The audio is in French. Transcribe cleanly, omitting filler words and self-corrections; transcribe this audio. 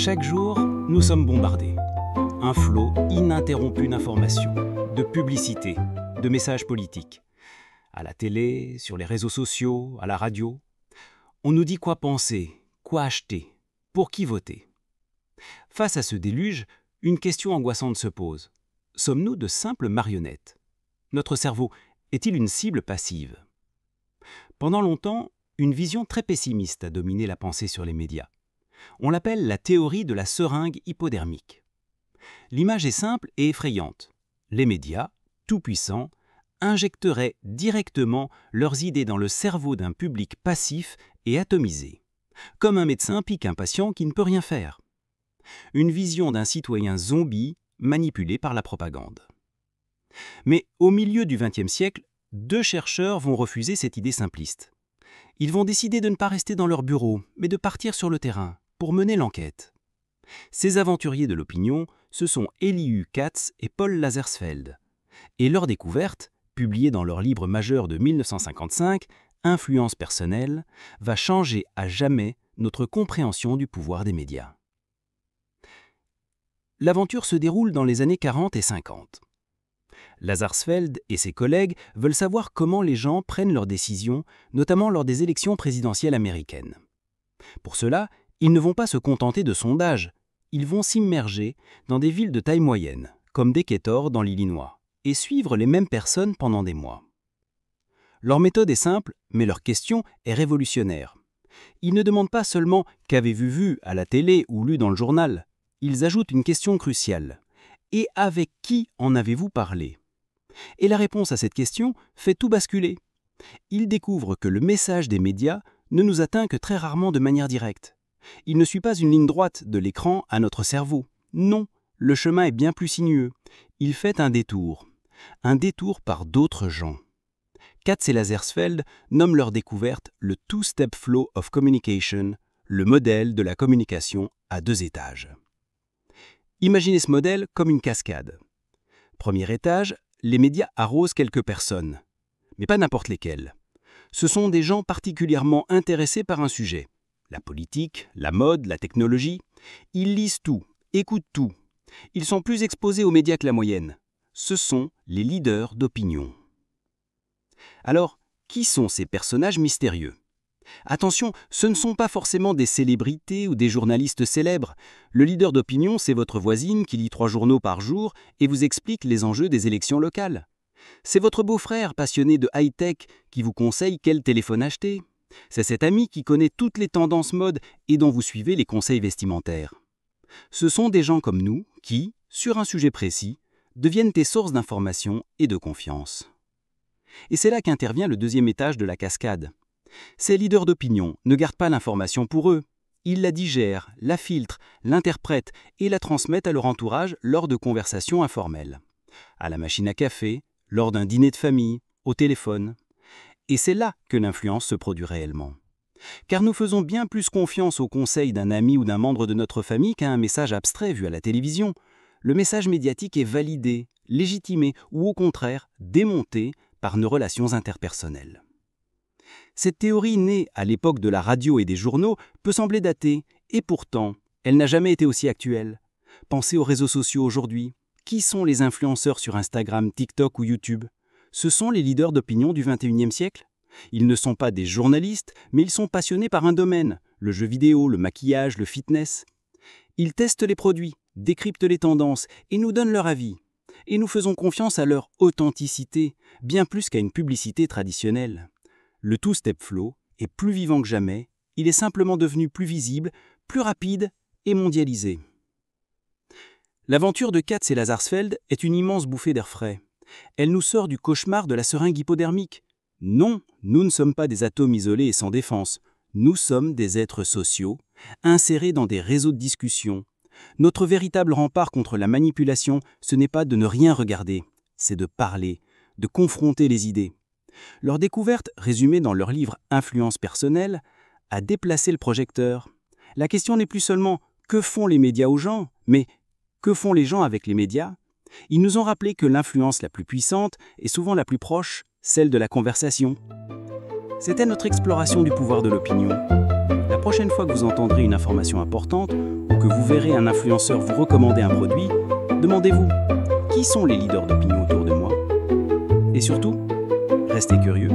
Chaque jour, nous sommes bombardés. Un flot ininterrompu d'informations, de publicités, de messages politiques. À la télé, sur les réseaux sociaux, à la radio. On nous dit quoi penser, quoi acheter, pour qui voter. Face à ce déluge, une question angoissante se pose. Sommes-nous de simples marionnettes? Notre cerveau est-il une cible passive? Pendant longtemps, une vision très pessimiste a dominé la pensée sur les médias. On l'appelle la théorie de la seringue hypodermique. L'image est simple et effrayante. Les médias, tout-puissants, injecteraient directement leurs idées dans le cerveau d'un public passif et atomisé, comme un médecin pique un patient qui ne peut rien faire. Une vision d'un citoyen zombie manipulé par la propagande. Mais au milieu du XXe siècle, deux chercheurs vont refuser cette idée simpliste. Ils vont décider de ne pas rester dans leur bureau, mais de partir sur le terrain pour mener l'enquête. Ces aventuriers de l'opinion, ce sont Elihu Katz et Paul Lazarsfeld. Et leur découverte, publiée dans leur livre majeur de 1955, Influence personnelle, va changer à jamais notre compréhension du pouvoir des médias. L'aventure se déroule dans les années 40 et 50. Lazarsfeld et ses collègues veulent savoir comment les gens prennent leurs décisions, notamment lors des élections présidentielles américaines. Pour cela, ils ne vont pas se contenter de sondages, ils vont s'immerger dans des villes de taille moyenne, comme Decatur dans l'Illinois, et suivre les mêmes personnes pendant des mois. Leur méthode est simple, mais leur question est révolutionnaire. Ils ne demandent pas seulement « qu'avez-vous vu à la télé ou lu dans le journal ?» Ils ajoutent une question cruciale. « Et avec qui en avez-vous parlé ?» Et la réponse à cette question fait tout basculer. Ils découvrent que le message des médias ne nous atteint que très rarement de manière directe. Il ne suit pas une ligne droite de l'écran à notre cerveau. Non, le chemin est bien plus sinueux. Il fait un détour par d'autres gens. Katz et Lazarsfeld nomment leur découverte le Two-Step Flow of Communication, le modèle de la communication à 2 étages. Imaginez ce modèle comme une cascade. Premier étage, les médias arrosent quelques personnes, mais pas n'importe lesquelles. Ce sont des gens particulièrement intéressés par un sujet. La politique, la mode, la technologie. Ils lisent tout, écoutent tout. Ils sont plus exposés aux médias que la moyenne. Ce sont les leaders d'opinion. Alors, qui sont ces personnages mystérieux? Attention, ce ne sont pas forcément des célébrités ou des journalistes célèbres. Le leader d'opinion, c'est votre voisine qui lit 3 journaux par jour et vous explique les enjeux des élections locales. C'est votre beau-frère passionné de high-tech qui vous conseille quel téléphone acheter. C'est cet ami qui connaît toutes les tendances mode et dont vous suivez les conseils vestimentaires. Ce sont des gens comme nous qui, sur un sujet précis, deviennent des sources d'information et de confiance. Et c'est là qu'intervient le 2e étage de la cascade. Ces leaders d'opinion ne gardent pas l'information pour eux. Ils la digèrent, la filtrent, l'interprètent et la transmettent à leur entourage lors de conversations informelles. À la machine à café, lors d'un dîner de famille, au téléphone. Et c'est là que l'influence se produit réellement. Car nous faisons bien plus confiance aux conseils d'un ami ou d'un membre de notre famille qu'à un message abstrait vu à la télévision. Le message médiatique est validé, légitimé ou au contraire démonté par nos relations interpersonnelles. Cette théorie née à l'époque de la radio et des journaux peut sembler datée, et pourtant, elle n'a jamais été aussi actuelle. Pensez aux réseaux sociaux aujourd'hui. Qui sont les influenceurs sur Instagram, TikTok ou YouTube? Ce sont les leaders d'opinion du XXIe siècle. Ils ne sont pas des journalistes, mais ils sont passionnés par un domaine, le jeu vidéo, le maquillage, le fitness. Ils testent les produits, décryptent les tendances et nous donnent leur avis. Et nous faisons confiance à leur authenticité, bien plus qu'à une publicité traditionnelle. Le Two-Step Flow est plus vivant que jamais, il est simplement devenu plus visible, plus rapide et mondialisé. L'aventure de Katz et Lazarsfeld est une immense bouffée d'air frais. Elle nous sort du cauchemar de la seringue hypodermique. Non, nous ne sommes pas des atomes isolés et sans défense. Nous sommes des êtres sociaux, insérés dans des réseaux de discussion. Notre véritable rempart contre la manipulation, ce n'est pas de ne rien regarder, c'est de parler, de confronter les idées. Leur découverte, résumée dans leur livre « Influence personnelle », a déplacé le projecteur. La question n'est plus seulement « que font les médias aux gens ?», mais « que font les gens avec les médias ?» Ils nous ont rappelé que l'influence la plus puissante est souvent la plus proche, celle de la conversation. C'était notre exploration du pouvoir de l'opinion. La prochaine fois que vous entendrez une information importante ou que vous verrez un influenceur vous recommander un produit, demandez-vous qui sont les leaders d'opinion autour de moi? Et surtout, restez curieux.